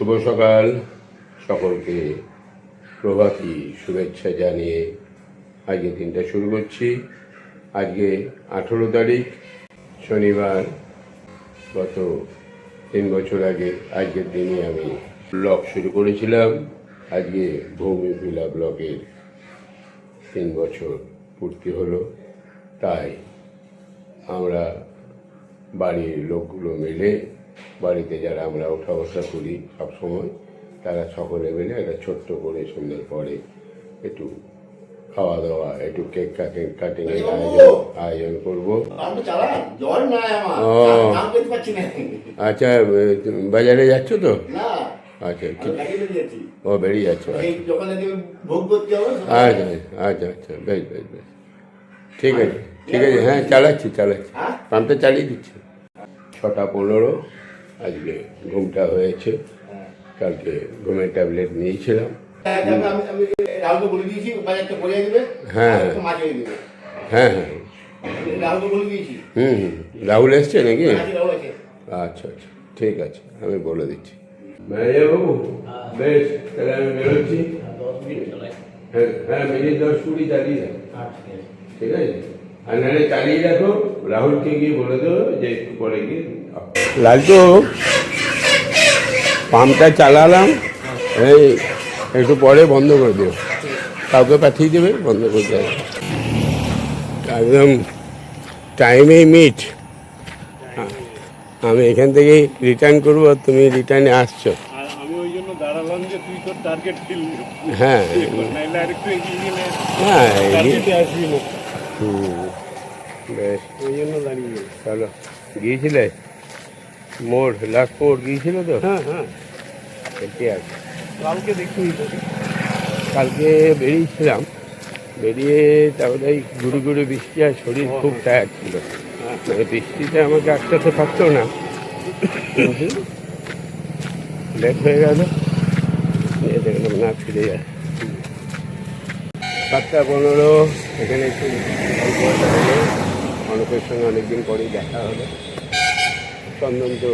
শুভ সকাল, সকলকে প্রভাতী শুভেচ্ছা জানিয়ে আজকে দিনটা শুরু করছি। আজকে 18 তারিখ শনিবার। গত 3 বছর আগে আজকের দিনে আমি ব্লগ শুরু করেছিলাম। আজকে ভৌমিক ভিলা ব্লগের 3 বছর পূর্তি হলো। তাই আমরা বাড়ির লোকগুলো মিলে, বাড়িতে যারা আমরা ওঠা বসা করি সবসময়, তারা সকলে মিলে একটা ছোট্ট করে সন্ধ্যের পরে একটু খাওয়া দাওয়া, একটু কেক কাটিংয়ের আয়োজন করবো। আচ্ছা, বাজারে যাচ্ছ তো? আচ্ছা, ঠিক। ও, বেরিয়ে যাচ্ছ? আচ্ছা আচ্ছা আচ্ছা, বেশ বেশ বেশ, ঠিক আছে ঠিক আছে। হ্যাঁ, চালাচ্ছি পাম্পটা চালিয়ে দিচ্ছি। 6:15 আজকে ঘুমটা হয়েছে। কালকে ঘুমের ট্যাবলেট নিয়েছিলাম। হ্যাঁ হ্যাঁ হ্যাঁ, রাহুল এসছে নাকি? আচ্ছা আচ্ছা, ঠিক আছে, আমি বলে দিচ্ছি। ম্যানেজারবাবু, বেশ, তাহলে আমি বেরোচ্ছি। হ্যাঁ, মিনিট 10-20 চালিয়ে যাও, ঠিক আছে? আর নাহলে চালিয়ে রাখো, রাহুলকে গিয়ে বলে দেবো যে একটু পরে গিয়ে। লালটু, পাম্পটা চালালাম, এই একটু পরে বন্ধ করে দিও, কাউকে পাঠিয়ে দেবে, বন্ধ করে দেবে। একদম টাইমেই মিট। আমি এখান থেকে রিটার্ন করবো, তুমি রিটার্নে আসছো। হ্যাঁ হ্যাঁ, বেশ, ওই জন্য দাঁড়িয়ে। চলো, গিয়েছিলে মোড়, লাস্ট মোড় গিয়েছিল তো? হ্যাঁ হ্যাঁ, ঠিক আছে। কালকে দেখিনি তো, কালকে বেরিয়েছিলাম, বেরিয়ে তারপরে ঘুরে ঘুরে বৃষ্টি, আর শরীর খুব টায়ার্ড ছিল। মানে বৃষ্টিতে আমাকে আটকাতে পারতো না, কিন্তু লেট হয়ে গেল, দেখলাম না, ফিরে যায়। 7:15 এখানে একটু গল্প হলো, অনেকের সঙ্গে অনেকদিন পরেই দেখা হলো। চন্দন তো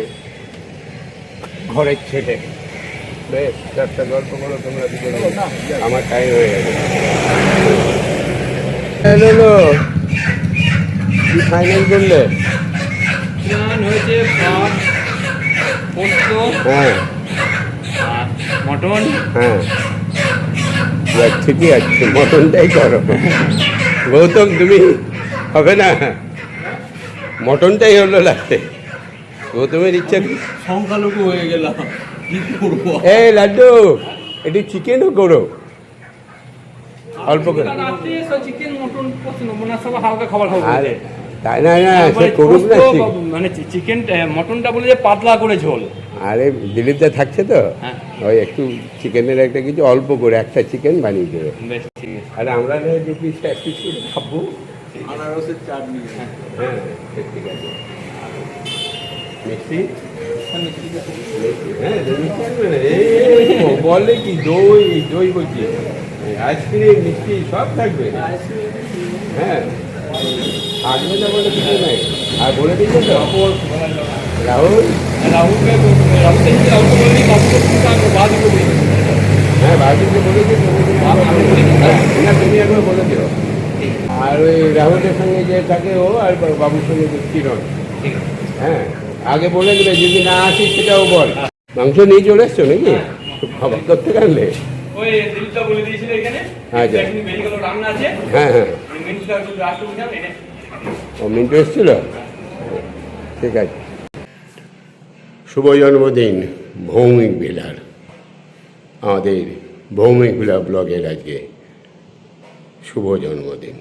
ঘরের ছেলে, বেশ, 4টা গল্প করো তোমরা দুজনে, আমার টাইম হয়ে গেছে। হ্যালো, কি ফাইনাল করলে? হয়েছে ভাত, পোস্ত, হ্যাঁ, মটন। হ্যাঁ, ঠিকই আছে, মটনটাই করো। গৌতম, তুমি হবে না, মটনটাই হলো লাগতে। গৌতমের ইচ্ছা সংখ্যালঘু হয়ে গেলাম, কি করবো? এই লাড্ডু, একটু চিকেনও করো অল্প করে। চিকেন মটন পছন্দ, মনে সব হালকা খাবার খাবো। আরে তাই না, সে করুক না, মানে চিকেন মটনটা বলে যে পাতলা করে ঝোল। আরে দিলীপদা থাকছে তো, ওই একটু চিকেনের একটা কিছু অল্প করে একটা চিকেন বানিয়ে দেবে। বেশ, ঠিক আছে। আরে আমরা দু পিস এক পিস করে খাবো। আনারসের চাটনি। হ্যাঁ, ঠিক আছে। মিষ্টি, হ্যাঁ, বলে কি দই বলছি, আইসক্রিম, মিষ্টি সব থাকবে। হ্যাঁ, থাকবে না বলে কিছু নাই। আর বলে দিচ্ছে তো রাহুল, হ্যাঁ, ভাবিকে বলেছি, তুমি একবার বলে দিও। আর ওই রাহুলের সঙ্গে যে থাকে ও, আর বাবুর সঙ্গে যে কিরণ, হ্যাঁ, আগে বলে দেবে, যদি না আসি সেটাও বল। মাংস নিয়ে চলে এসছো নাকি খাবার করতে পারলে? আচ্ছা, হ্যাঁ হ্যাঁ, ও মিন্টু এসছিল, ঠিক আছে। শুভ জন্মদিন ভৌমিক ভিলার, আমাদের ভৌমিক ভিলা ব্লগের আজকে শুভ জন্মদিন।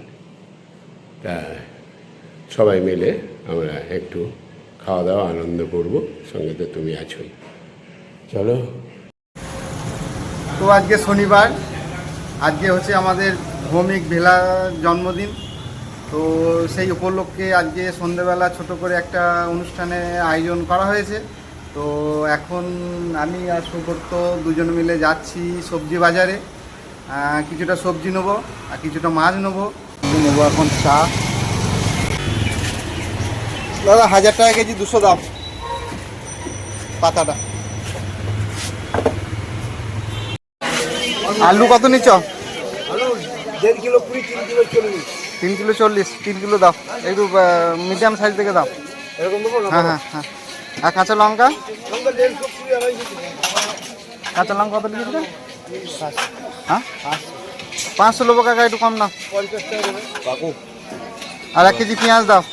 তা সবাই মিলে আমরা একটু খাওয়া দাওয়া আনন্দ করব, সঙ্গে তো তুমি আছোই। চলো। তো আজকে শনিবার, আজকে হচ্ছে আমাদের ভৌমিক ভিলার জন্মদিন। তো সেই উপলক্ষে আজকে সন্ধ্যেবেলা ছোট করে একটা অনুষ্ঠানের আয়োজন করা হয়েছে। তো এখন আমি আর সুব্রত দুজন মিলে যাচ্ছি সবজি বাজারে, কিছুটা সবজি নেবো আর কিছুটা মাছ নেবো। এখন চা, দাদা 1000 টাকা কেজি, 200 দাম পাতাটা। আলু কত নিচ্ছ? আলু 1.5 কিলো 20, 3 কিলো 40। 3 কিলো 40, 3 কিলো দাও, একটু মিডিয়াম সাইজ থেকে দাও। এরকম দেবো না? হ্যাঁ হ্যাঁ হ্যাঁ। আর কাঁচা লঙ্কা? লঙ্কা 150, 250। কাঁচা লঙ্কা কত লিখেছিলে? হ্যাঁ 500 নেবো কাকা, একটু কম দাও। 50 টাকা দেবে কাকু। আর 1 কেজি পেঁয়াজ দাও।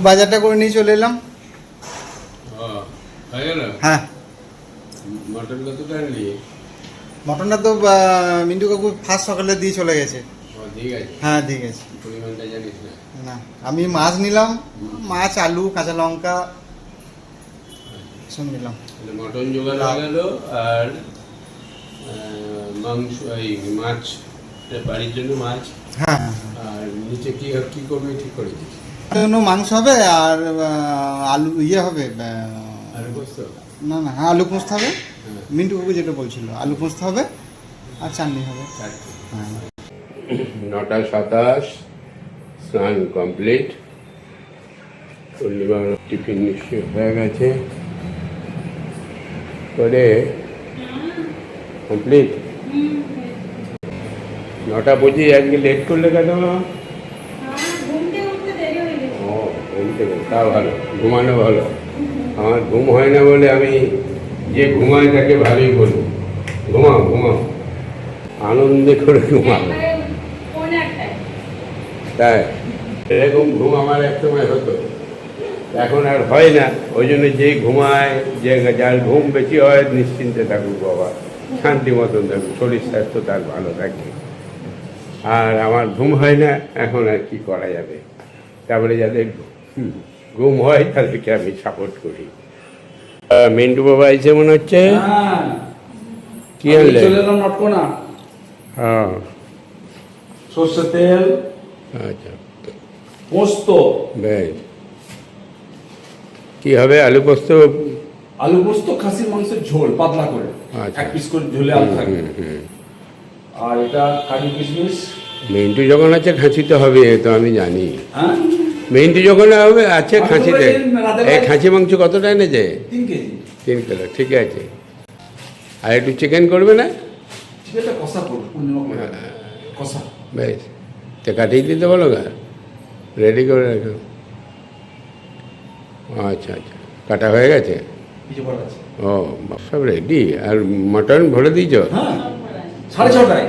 বাজারটা করে নিয়ে চলে এলাম। হয়ে গেল? হ্যাঁ, মটন কতটা আনলি? মটনটা তো মিন্টু কাকু ফার্স্ট সকালে দিয়ে চলে গেছে। ঠিক আছে, হ্যাঁ ঠিক আছে। পরিমাণটা জানিস না? না, আমি মাছ নিলাম, মাছ আলু কাঁচা লঙ্কা সব নিলাম। মটন জোগাড় হয়ে গেল, আর মাংস এই মাছ বাড়ির জন্য মাছ, হ্যাঁ আর নিচে কি কি করবি ঠিক করে দিস? জন্য মাংস হবে আর আলু হবে আর বুঝতো না না, হ্যাঁ আলু পোস্ত হবে। হ্যাঁ। মিন্টু কাকু যেটা বলছিল আলু পোস্ত হবে আর চাটনি হবে। হ্যাঁ 9:27, স্নান কমপ্লিট, পূর্ণিমার টিফিন নিশ্চয় হয়ে গেছে করে কমপ্লিট। 9টা বুঝি আজকে লেট করলে কেন? ও ঘুম থেকে, তা ভালো, ঘুমানো ভালো। আমার ঘুম হয় না বলে আমি যে ঘুমাই তাকে ভালোই বলি, ঘুমাও ঘুমাও, আনন্দে করে ঘুমাও। তাই এরকম ঘুম আমার এক সময় হতো, এখন আর হয় না। ওই জন্য যে ঘুমায়, যে যার ঘুম বেশি হয়, নিশ্চিন্তে থাকুক বাবা, শান্তি মতন থাকুক, শরীর স্বাস্থ্য তার ভালো থাকে। আর আমার ঘুম হয় না, এখন আর কি করা যাবে। তারপরে যাদের ঘুম হয় তাদেরকে আমি সাপোর্ট করি। মিন্টু বাবা এসে মনে হচ্ছে। কি আনলে? নটকোনা, হ্যাঁ সর্ষের তেল, আচ্ছা পোস্ত। বেশ, কি হবে? আলু পোস্ত? আলু পোস্ত খাসির মাংসের ঝোল পাতলা করে, আচ্ছা। 1 পিস করে ঝোলে আলু থাকবে। আর এটা কাজু কিশমিশ। মিন্টু যখন আছে খাঁচি তো হবে, তো আমি জানি। হ্যাঁ মিন্টু যখন হবে আছে আমি তো খাঁচিতে। বলেছি রাতে এই খাঁচি মাংস কতটা এনেছে? 3 কেজি। 3 কিলো, ঠিক আছে। আর একটু চিকেন করবে না? চিকেনটা কষা করবো, পূর্ণিমা করে কষা। বেশ, তো কাটিয়ে দিতে বলো গা, রেডি করে রাখো। আচ্ছা আচ্ছা, কাটা হয়ে গেছে? কিছু করার আছে? ও সব রেডি। আর মটন ভরে দিয়েছ? হ্যাঁ 6:30টায়,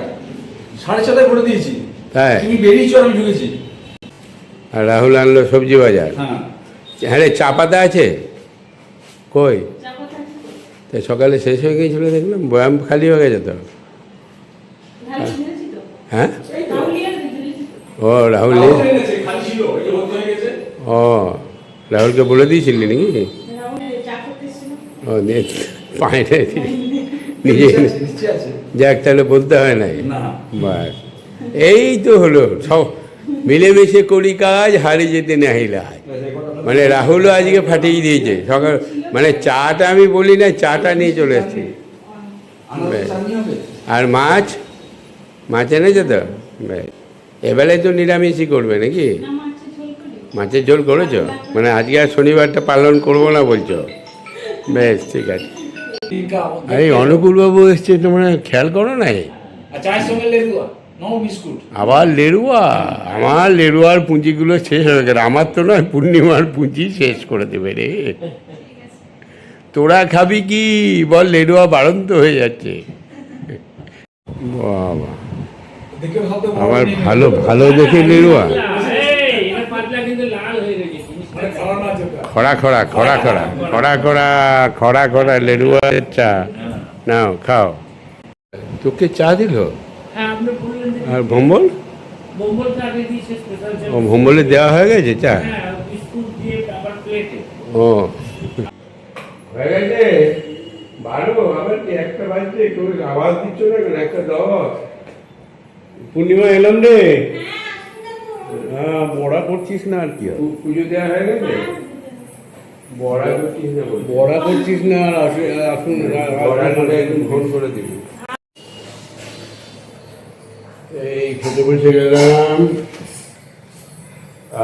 6:30টায় করে দিয়েছি। তাই? তুমি বেরিয়েছো, আমি ঢুকেছি। আর রাহুল আনলো সবজি বাজার। হ্যাঁ হ্যাঁ রে, চা পাতা আছে কই? তো সকালে শেষ হয়ে গিয়েছিল দেখলাম, বয়াম খালি হয়ে গেছে তো। হ্যাঁ ও রাহুল খালি ছিল, এই যে ভর্তি হয়ে গেছে। ও রাহুলকে বলে দিয়েছিলি নাকি? ও দিয়ে পায়টা নিজে নিচে আছে যাক, তাহলে বলতে হয় নাই। না। বাস, এই তো হলো সব মিলেমিশে করি কাজ, হারি যেতে নাহিলা। মানে রাহুলও আজকে ফাটিয়ে দিয়েছে সকাল, মানে চাটা আমি বলি না, চাটা নিয়ে চলে এসেছি। আমাদের চাটনি হবে। আর মাছ, মাছ এনেছে তো? বেশ, এবেলায় তো নিরামিষই করবে নাকি? মাছের ঝোল করেছো? মানে আজকে আর শনিবারটা পালন করবো না বলছো? বেশ ঠিক আছে। এই অনুকূলবাবু এসছে, তোমরা খেয়াল করো না? আর চায়ের সঙ্গে লেবুয়া, নো বিস্কুট। আবার লেরুয়া? আমার লেরুয়ার পুঁজিগুলো শেষ হয়ে গেছে। আমার তো নয়, পূর্ণিমার পুঁজি শেষ করে দেবে রে। তোরা খাবি কি বল? লেরুয়া বাড়ন্ত হয়ে যাচ্ছে। বাবা, দেখে ভাবতে আমার ভালো ভালো দেখে লেরুয়া, খরা খরা খরা খরা খরা খরা খরা খরা লেরুয়ার চা নাও, খাও। তোকে চা দিল? আর ভম্বল? ও ভম্বলে দেওয়া হয়ে গেছে চা? ও হয়ে গেছে, ভালো। আবার কি একটা বাজছে, কেউ আওয়াজ দিচ্ছ না কেন? একটা 10। পূর্ণিমা এলাম রে। হ্যাঁ, বড়া করছিস না আর কি? পুজো দেওয়া হয়ে গেছে? বড়া করছিস না বলছি। বড়া করছিস না, আর আসুন বড়া করে একদম ফোন করে দিবি। এই খেতে বসে গেলাম।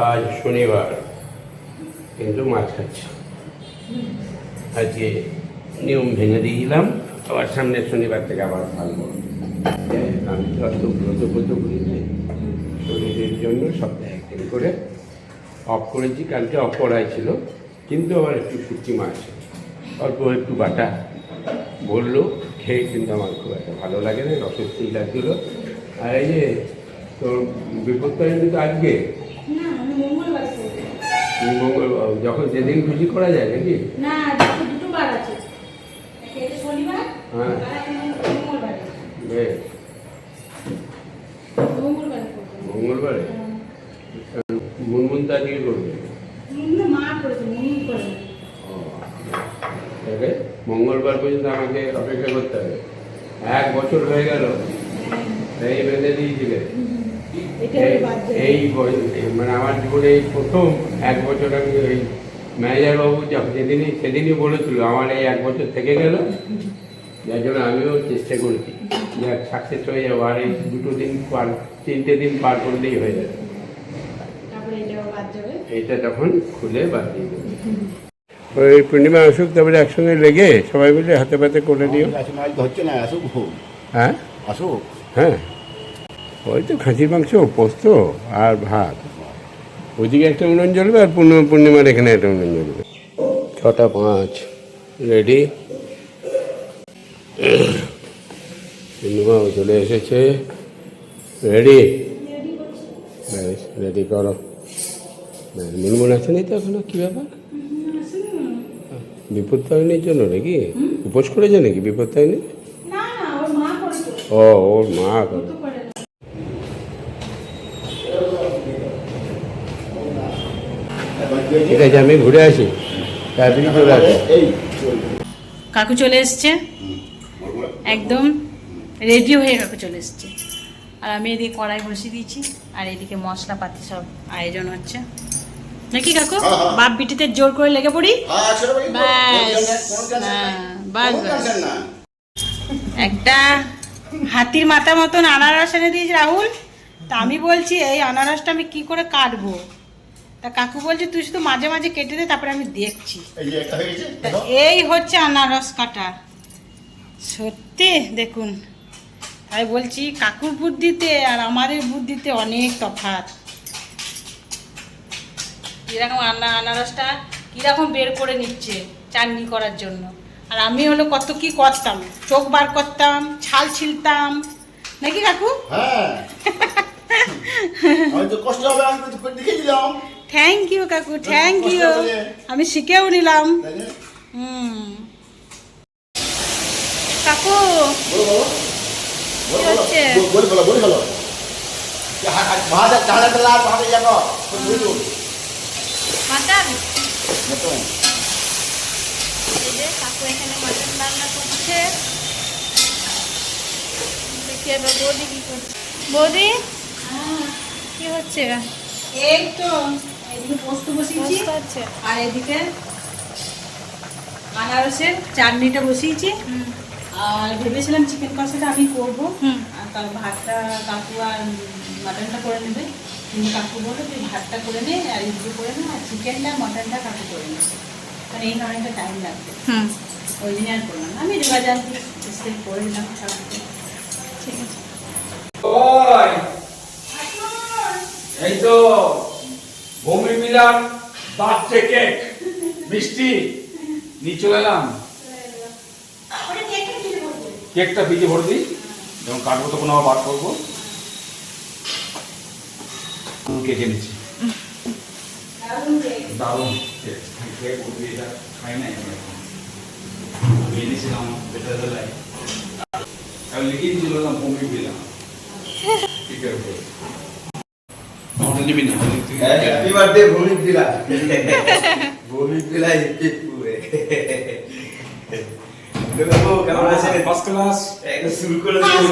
আজ শনিবার, কিন্তু মাছ খাচ্ছি। আজকে নিয়ম ভেঙে দিয়েছিলাম, আবার সামনের শনিবার থেকে আবার ভালো। আমি তো অত ব্রত করি নাই, শরীরের জন্য সপ্তাহে একদিন করে অফ করেছি। কালকে অফ করাই ছিল, কিন্তু আবার একটু শুটকি মাছ অল্প একটু বাটা বললো, খেয়ে কিন্তু আমার খুব একটা ভালো লাগে না, অস্বস্তি লাগছিলো। আর এই যে তোর বিপদটা কিন্তু আজকে মঙ্গল, যখন যেদিন খুশি করা যায় নাকি? হ্যাঁ, বেশ। মঙ্গলবারে মুনমুন তো আজকে করবে। মঙ্গলবার পর্যন্ত আমাকে অপেক্ষা করতে হবে। 1 বছর হয়ে গেল এই বেঁধে দিয়েছিলে। এই মানে আমার জীবনে এই প্রথম 1 বছর আমি ওই ম্যানেজার বাবু সেদিনই বলেছিল আমার এই 1 বছর থেকে গেল, যার জন্য আমিও চেষ্টা করেছি যে সাকসেস হয়ে যাবো। আর এই 3টে দিন পার করলেই হয়ে যাবে। এইটা তখন খুলে বাদ দিয়ে দেবে। ওই পূর্ণিমা আসুক, তারপরে একসঙ্গে লেগে সবাই মিলে হাতে পাতে করে নিও। হচ্ছে না, আসুক। হ্যাঁ আসুক। হ্যাঁ, ওই তো খাসির মাংস, পোস্ত আর ভাত। ওইদিকে একটা উনুন জ্বলবে, আর পূর্ণিমার এখানে একটা উনুন জ্বলবে। 6:05 রেডি। পূর্ণিমাও চলে এসেছে, রেডি। বেশ, রেডি করো। মুনমুন আসেনি তো এখনো? কী ব্যাপার? বিপত্তারিণীর জন্য নাকি উপোস করেছে নাকি বিপত্তারিণী? ও, ওর মা করে। ঠিক আছে, আমি ঘুরে আসি, তাড়াতাড়ি চলে আসি। কাকু চলে এসছে, একদম রেডি হয়ে কাকু চলে এসছে। আর আমি এদিকে কড়াই বসিয়ে দিয়েছি, আর এদিকে মশলাপাতি সব আয়োজন হচ্ছে নাকি কাকু? বাপ বিটিতে জোর করে লেগে পড়ি। বাস একটা হাতির মাথা মতন আনারস এনে দিয়েছি রাহুল। তা আমি বলছি এই আনারসটা আমি কি করে কাটবো? তা কাকু বলছে তুই শুধু মাঝে মাঝে কেটে দে, তারপরে আমি দেখছি। এই হচ্ছে আনারস কাটা। সত্যি দেখুন, তাই বলছি কাকুর বুদ্ধিতে আর আমাদের বুদ্ধিতে অনেক তফাৎ। কিরকম আনারসটা কিরকম বের করে নিচ্ছে চাটনি করার জন্য, আর আমি হলো কত কি করতাম, চোখ বার করতাম, ছাল ছিলতাম নাকি কাকু? থ্যাংক ইউ কাকু, থ্যাংক ইউ। আমি শিখেও নিলাম। কাকু কি হচ্ছে? মাটন, এই যে কাকু এখানে মাটন রান্না করছে। দেখি এবার বৌদি কি করছে। বৌদি কি হচ্ছে? এই তো এদিকে পোস্ত বসিয়েছি, আর এদিকে আনারসের চাটনিটা বসিয়েছি। আর ভেবেছিলাম চিকেন কষাটা আমি করবো, আর তার ভাতটা কাকু আর মাটনটা করে নেবে। কিন্তু কাকু বললো তুই ভাতটা করে নে, আর এদিকে করে নে, আর চিকেনটা মটনটা কাকু করে নেবে, কারণ এই অনেকটা টাইম লাগবে। ওই জন্য আর করলাম না, আমি রেবা জানতে চেষ্টা করে নিলাম। ঠিক আছে, এই তো ভূমি মিলার বার্থডে কেক মিষ্টি নিয়ে চলে এলাম। কেকটা ফ্রিজে ভরে দিই, যখন কাটবো তখন আবার বার করবো। কেক এনেছি, দারুণ কেক। এটা খাই নাই আমি এনেছিলাম বেটারবেলায়, আমি লিখে দিয়েছিল ভূমি মিলা কেকের উপরে। हैप्पी बर्थडे भूमि पिला भूमि पिला केक পুরে দেখো কেমন আছে? First class. একদম শুরু করে দিয়েছি।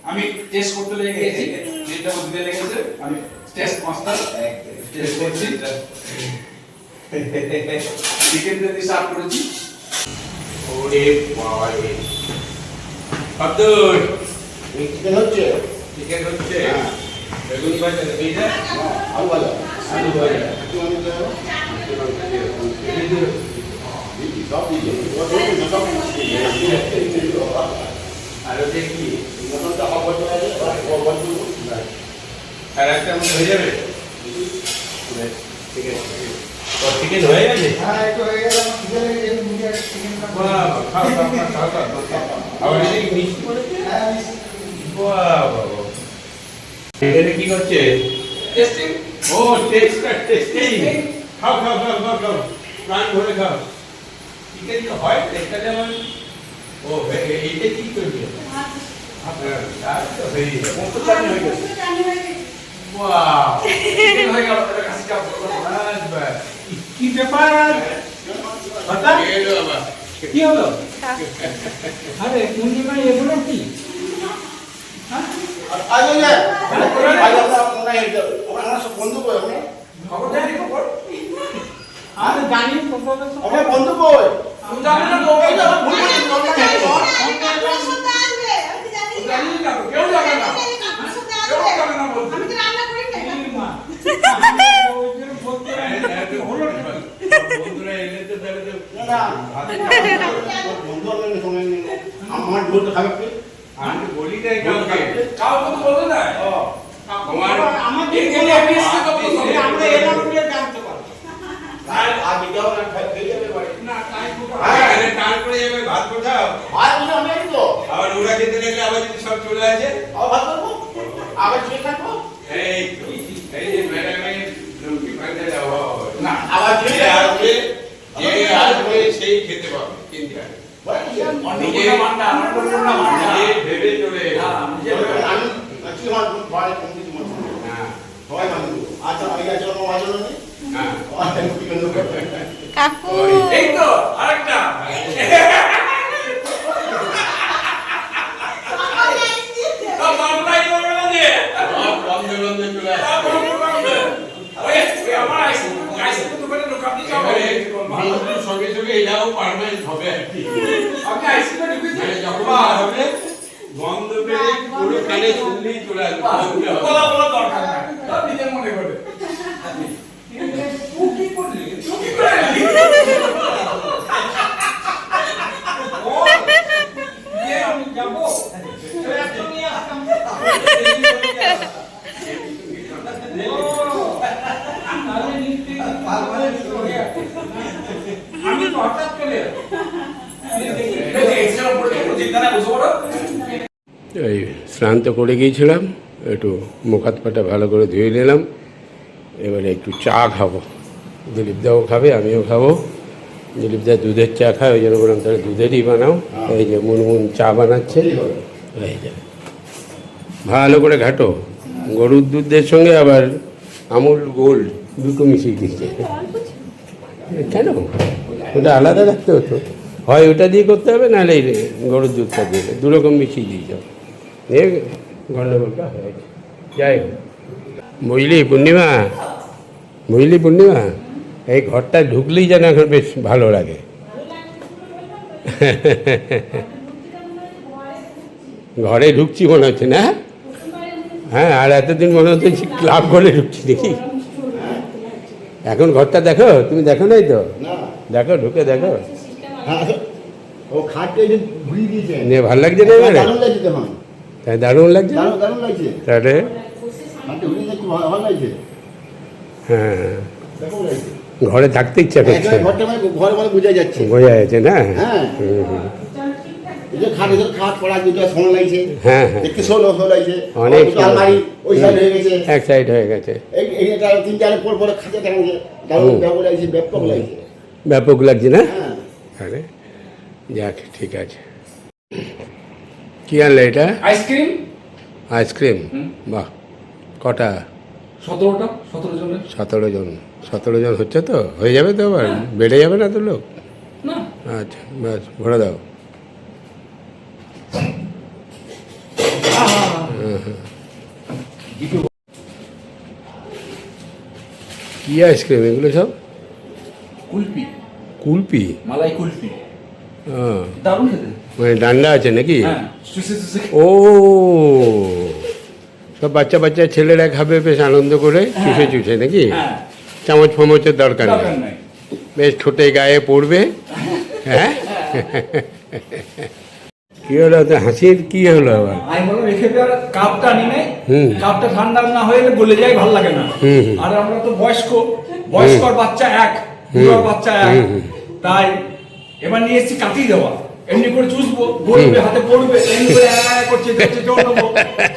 আমি টেস্ট করতে লেগেছি, এটা বুঝতে লেগেছে। আমি টেস্ট মাস্টার টেস্ট করছি। চিকেন দিয়ে সার্ভ করেছি। ওরে বাবা রে আব্দুল চিকেন হচ্ছে চিকেন হচ্ছে বেগুন ভাজা এই যে আলু ভাজা আলু ভাজা সব দিকে সব আর ওটা কি মটনটা হবার জন্য আর একটা হয়ে যাবে ঠিক আছে চিকেন হয়ে গেছে হ্যাঁ একটু হয়ে গেলে আমার খিদে লেগে গেছে, মুখে একটা চিকেনটা বাহ খাও খাও খাও আবার এটা কি মিষ্টি করেছে হ্যাঁ মিষ্টি। বাহ বাবা এটা কি করছে টেস্টিং। ও টেস্টিং খাও খাও খাও খাও খাও প্রাণ ভরে খাও চিকেন তো হয় একটা যেমন ও এইটা কি করবে আপনার তার তো হয়ে গেছে মস্ত চাটনি হয়ে গেছে। ওয়াও চিকেন হয়ে গেল, এটা কাছে যাবো। বাস বাস কি ব্যাপার? হঠাৎ এলো আবার কি হলো? আরে পূর্ণিমা এগুলো কি? আজ না আজ আমরা মনে হয় আমরা সব বন্ধু কই আমরা খবর জানি খবর? আমি জানি খবর। আমরা বন্ধু কই আমি জানি না তো, ওই তো ভুল করছি, আমরা জানি তো। জানি না তো, কেউ জানে না। কেউ জানে না বলতে। পূর্ণিমা। ওই জন্য বলতে হলো না। বন্ধুরা এলে তো তাহলে তো না বন্ধু আমরা সময় নেই আমার বলতে খাবে কি আমি তো বলি নাই কাউকে কাউকে তো বলে না। তোমার আমাদের বলে আপনি এসে তো বলছেন, আমরা এলাম বলে জানতে পারবো। আর আজ যাও না খাই যাবে বাড়ি না, তাই তো। এখানে টান করে যাবে ভাত কোথাও আর কিছু আমি আছি তো আবার ওরা খেতে লাগলে আবার যদি সব চলে আসে আবার ভাত করবো আবার খেয়ে থাকবো এই তো এই যে ম্যাডামের লক্ষ্মী ভাঙতে যাওয়া না আবার যে খেয়ে আসবে যে আসবে সেই খেতে পাবে চিন্তা নেই। অন্নপূর্ণা মান্না, অন্নপূর্ণা মান্না। নিজে ভেবে চলে এলো। হ্যাঁ, নিজে ভেবে। আমি আজকে আমার বাড়ি কম কিছু মনে হ্যাঁ সবাই মানুষ আচ্ছা আমি গেছি আমার মাঝে নেই হ্যাঁ কাকু এই তো আরেকটা। বাংলায় বলে না যে। সব বন্ধে বন্ধে চলে আসবে ওই আমার আইসক্রিম দোকানে ঢোকা দিয়ে যাবো। এবারে বন্ধুর সঙ্গে সঙ্গে এটাও পারমানেন্ট হবে আর কি আপনি আইসক্রিমে ঢুকেছেন? মানে যখন যা হবে বন্ধ পেলে পুরো কানে শুনলেই চলে আসবে বন্ধ হবে। বলা বলা দরকার নাই। সব নিজের মনে করে। তুই কি করলি? তুই কি করলি? ও, ইয়ে আমি যাবো। একটু নিয়ে আসতাম। ও, তাহলে নিশ্চয়ই চলে আসবে। আমি তো হঠাৎ চলে এলাম। চিন্তা না বুঝবো না। এই স্নান তো করে গিয়েছিলাম একটু মুখ হাত পাটা ভালো করে ধুয়ে নিলাম এবারে একটু চা খাবো দিলীপদাও খাবে আমিও খাবো দিলীপদা দুধের চা খায় ওই জন্য বললাম তাহলে দুধেরই বানাও এই যে মুনমুন চা বানাচ্ছে এই যে ভালো করে ঘাটো গরুর দুধের সঙ্গে আবার আমুল গোল্ড দুটো মিশিয়ে দিচ্ছে কেন ওটা আলাদা রাখতে হতো হয় ওটা দিয়ে করতে হবে নাহলে এই গরুর দুধটা দিয়ে দুরকম মিশিয়ে দিয়ে যাও নিয়ে গন্ডগোলটা হয়েছে যাই হোক বুঝলি পূর্ণিমা এই ঘরটা ঢুকলেই যেন এখন বেশ ভালো লাগে ঘরে ঢুকছি মনে হচ্ছে না হ্যাঁ আর এতদিন মনে হচ্ছে ক্লাব ঘরে ঢুকছি দেখি এখন ঘরটা দেখো তুমি দেখো নাই তো না দেখো ঢুকে দেখো হ্যাঁ ও খাটটা এই যে ঘুরিয়ে দিয়েছে নিয়ে ভালো লাগছে না এবারে দারুণ লাগছে তখন তাই দারুণ লাগছে না? দারুণ দারুণ লাগছে তাহলে খাটটা ঘুরিয়ে দেখতে ভালো লাগছে হ্যাঁ দেখো লাগছে ঘরে থাকতে ইচ্ছা করছে এখানে ঘরটা মানে ঘরে মানে বোঝা যাচ্ছে বোঝা যাচ্ছে না হ্যাঁ হুম, হুম। এই যে খাট পড়া দুটো সোনা লাগছে হ্যাঁ হ্যাঁ দেখতে সোলো লাগছে অনেক দুটো আলমারি ওই সাইড হয়ে গেছে এক সাইড হয়ে গেছে এইটা তিন চার পর খাঁচা দেখা গেছে দারুণ ব্যাপক লাগছে ব্যাপক লাগছে ব্যাপক লাগছে না হ্যাঁ আরে যাক ঠিক আছে কি আনলে এটা আইসক্রিম আইসক্রিম বাহ কটা 17টা 17 জনের 17 জন হচ্ছে তো হয়ে যাবে তো আবার বেড়ে যাবে না তো লোক না আচ্ছা ব্যাস ভরে দাও কি আইসক্রিম এগুলো সব কুলপি, কুলপি? মালাই কুলপি, হ্যাঁ, দারুণ খেতে। মানে ডান্ডা আছে নাকি? হ্যাঁ, চুষে চুষে ও, সব বাচ্চা বাচ্চা ছেলেরা খাবে বেশ আনন্দ করে, চুষে চুষে নাকি? হ্যাঁ, চামচ ফামচের দরকার দরকার নেই, নাই। বেশ ঠোঁটে গায়ে পড়বে। হ্যাঁ, কি হলো তো, হাসির কি হলো আবার? আমি বললাম রেখে দেওয়ার কাপটা নি নাই, হুম। কাপটা ঠান্ডা না হয়ে গেলে গলে যায়, ভালো লাগে না। হুম, হুম। আর আমরা তো বয়স্কর বাচ্চা এক, বুড়োর বাচ্চা এক, তাই এবার নিয়ে এসেছি কাটি দেওয়া। এমনি করে চুষবো, গলবে, হাতে পড়বে, এমনি করে করছে করছে, জল নেবো,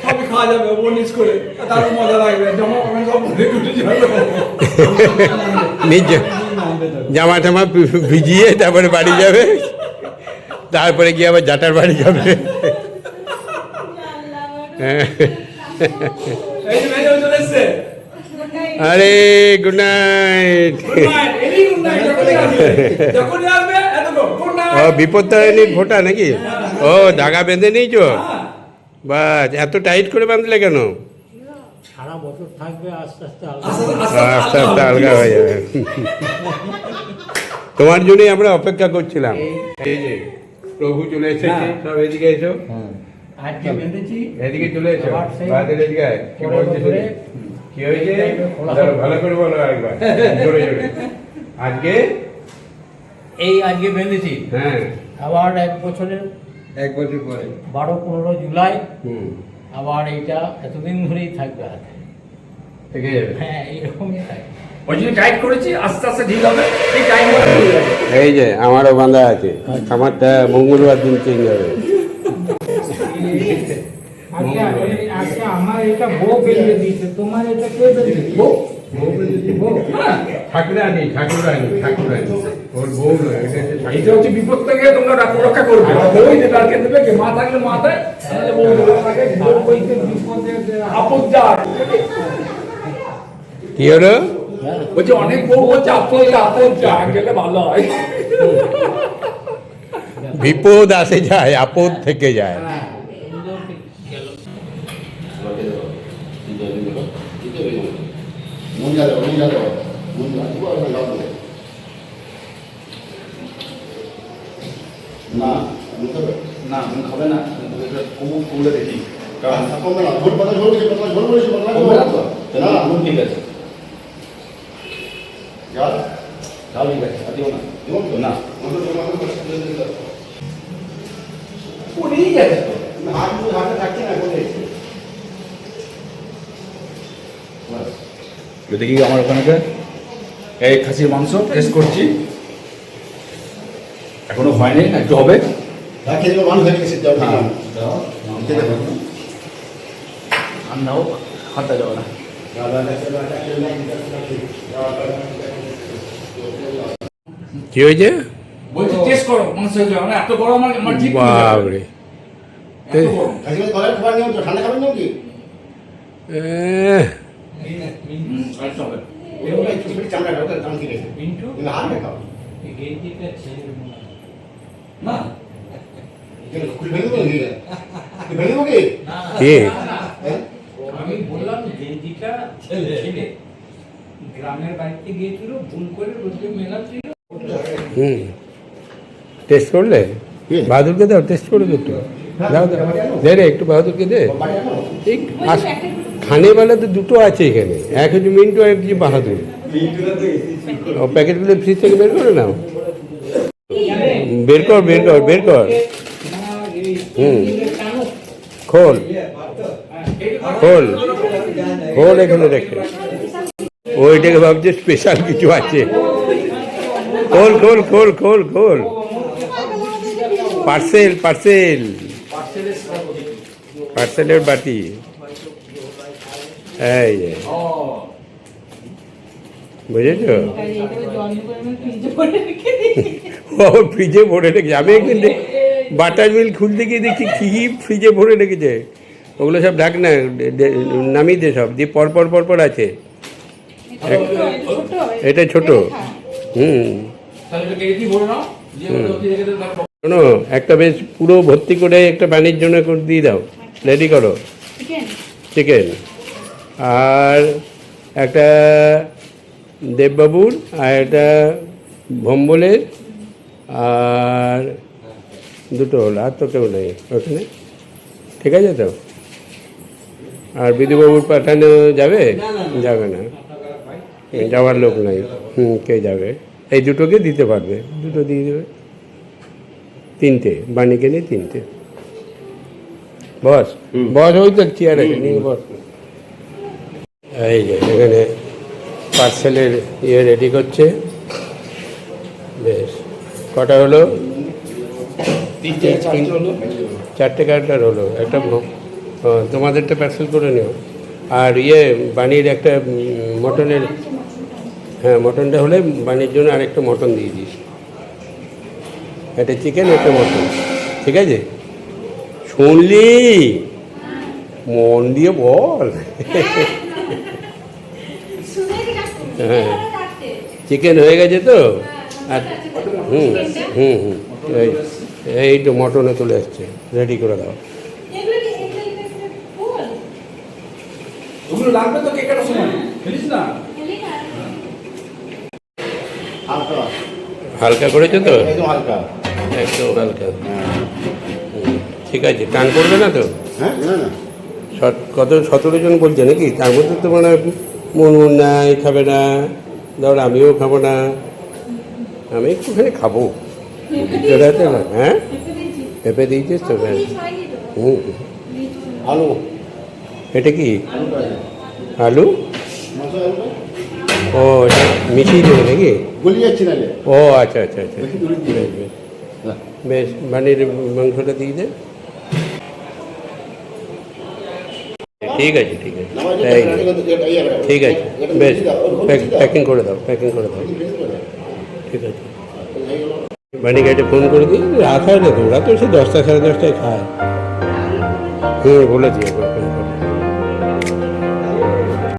সবই খাওয়া যাবে বনিস করে, তার মজা লাগবে। জমা করেন সব ঘুরে ঘুরে যাবে। নিজ জামা টামা ভিজিয়ে তারপরে বাড়ি যাবে, তারপরে গিয়ে আবার জাটার বাড়ি যাবে। এই যে মেয়ে চলে এসছে। আরে good night. Good night, very good night, যখনই আসবে, যখনই আসবে, এতক্ষণ, good night। ও বিপত্তারিণীর ফোঁটা নাকি? ও ধাগা বেঁধে নিয়েছো? হ্যাঁ। বাস, এত টাইট করে বাঁধলে কেন? সারা বছর থাকবে, আস্তে আস্তে আস্তে আস্তে আলগা হয়ে যাবে। তোমার জন্যই আমরা অপেক্ষা করছিলাম। এই যে প্রভু চলে এসেছে, সব এদিকে এসো, আজকে বেঁধেছি। এদিকে চলে এসো, আবার সেই বাদের এদিকে আয়। কি পরের বলছে বছরে কি হয়েছে? চলো, ভালো করে বলো একবার, জোরে জোরে। আজকে এই আজকে বেঁধেছি, হ্যাঁ, আবার 1 বছরের 1 বছর পরে। 12-15 জুলাই হুম, আবার এইটা এতদিন ধরেই থাকবে হাতে। থেকে যাবে। হ্যাঁ, এইরকমই থাকবে। ওই জন্য টাইট করেছি, আস্তে আস্তে ঢিল হবে, এই টাইম মতো হয়ে যাবে। এই যে আমারও বাঁধা আছে, আমারটা মঙ্গলবার দিন চেঞ্জ হবে। আচ্ছা, আমার এটা বউ বেঁধে দিয়েছে, তোমার এটা কে বেঁধে বউ? ঠাকুরানি, ঠাকুরানি, ঠাকুরানি, ওর বউ নয়, এটা হচ্ছে ঠাকুরানি। এটা হচ্ছে বিপদ থেকে তোমরা রক্ষা করবে। ওই যে ডালকে দেবে, কে মা থাকলে মাথায়, তাহলে বউ দেবে তাকে, আপদ যায়। কি হলো? বলছে অনেক বউ বলছে আপদ যায়, গেলে ভালো হয়। বিপদ আসে যায়, আপদ থেকে যায়। না আমি খাবে না, কমলে দেখি কমবে না, ঝোল পাতা ঝোল বলেছি, না নুন ঠিক আছে, ঝাল ঠিক আছে, আর দিও না, না পড়েই যাচ্ছে তো। হাতে থাকছে না, বলে দেখি আমার ওখানে এই খাসির মাংস টেস্ট করছি, এখনো হয়নি, একটু হবে। খেয়ে দেবো, মানুষ হয়ে গেছে, যাও খেতে পারো। ঠান্ডাও হাতে যাবে না। কি হয়েছে? বলছি টেস্ট করো মাংস হয়ে যাবে না, এত গরম আমার জিভ পুড়ে যাবে। বাবরে, এত গরম। খাবার নিয়ম তো, ঠান্ডা খাবার নিয়ম কি? আরেকটু হবে। চামড়া চাম ঠিক আছে, পিন্টু, কিন্তু হাত দেখাও এই গেঞ্জিটা ছেড়ে দেবো না। না ভেঙে দেবো নাকি? ভেঙে দেবো কি? কি? আমি বললাম গেঞ্জিটা ছেড়ে। গ্রামের বাড়িতে গিয়েছিল, ভুল করে রোদে মেলাচ্ছিল। হুম, টেস্ট করলে? বাহাদুরকে দাও, টেস্ট করবে একটু। দাও দাও, দে রে একটু বাহাদুরকে দে। এই খানে বেলা তো দুটো আছে এখানে, এক হচ্ছে মিন্টু আর এক হচ্ছে বাহাদুর। ও প্যাকেটগুলো ফ্রিজ থেকে বের করে নাও, বের কর বের কর বের কর। হুম, খোল খোল খোল, এখানে রেখে। ওইটাকে ভাবছে স্পেশাল কিছু আছে। খোল খোল খোল খোল খোল, পার্সেল পার্সেল, পার্সেলের বাটি। এই যে, বুঝেছো? ও ফ্রিজে ভরে রেখেছে। আমি একদিন বাটার মিল্ক খুলতে গিয়ে দেখছি কি ফ্রিজে ভরে রেখেছে। ওগুলো সব ঢাক না, নামিয়ে দে সব, দিয়ে পরপর পরপর আছে। এটা ছোট। হুম, শোনো, একটা বেশ পুরো ভর্তি করে একটা পানির জন্য দিয়ে দাও, রেডি করো চিকেন। আর একটা দেববাবুর, আর একটা ভম্বলের আর দুটো হলো, আর তো কেউ নেই ওখানে, ঠিক আছে তো? আর বিধুবাবুর পাঠানো যাবে? যাবে না, যাওয়ার লোক নাই। কে যাবে? এই দুটোকে দিতে পারবে, দুটো দিয়ে দেবে। 3টে বাণীকে নিয়ে 3টে। বস বস, ওই তো চেয়ারে নিয়ে বস। এই যে এখানে পার্সেলের রেডি করছে। বেশ, কটা হলো? 4টে কার্টার হলো। একটা তোমাদেরটা পার্সেল করে নিও। আর বাণীর একটা মটনের, হ্যাঁ মটনটা হলে বাণীর জন্য আরেকটা মটন দিয়ে দিস। একটা চিকেন, একটা মটন, ঠিক আছে? শুনলি? মন দিয়ে বল। হ্যাঁ, চিকেন হয়ে গেছে তো? আর এই তো মটনে চলে আসছে, রেডি করে দাও। ওগুলো লাগবে তো কেক কাটার সময়, ফেলিস না। হালকা হালকা করেছো তো? একদম হালকা। একদম হালকা। ঠিক আছে, টান করবে না তো? হ্যাঁ না না কত 17 জন বলছে নাকি? তার মধ্যে তো মানে মন নাই, খাবে না। ধর আমিও খাবো না, আমি একটুখানি খাবো। হ্যাঁ, পেঁপে দিয়েছিস তো? আলু এটা কি আলুটা আছে। আলু? মশলা আলুটা ও, এটা মিশিয়ে দেবে নাকি? গলি যাচ্ছে না রে। ও আচ্ছা আচ্ছা আচ্ছা, বেশ বেশ বেশ। বাণীর মাংসটা দিয়ে দে। ঠিক আছে ঠিক আছে, এই ঠিক আছে, বেশ। প্যাকিং করে দাও, প্যাকিং করে দাও। ঠিক আছে, বাণী গাড়িতে ফোন করে দিই। রাত হয় না তো, ওরা তো সে 10টা সাড়ে 10টায় খায়। বলেছি একবার ফোন করে।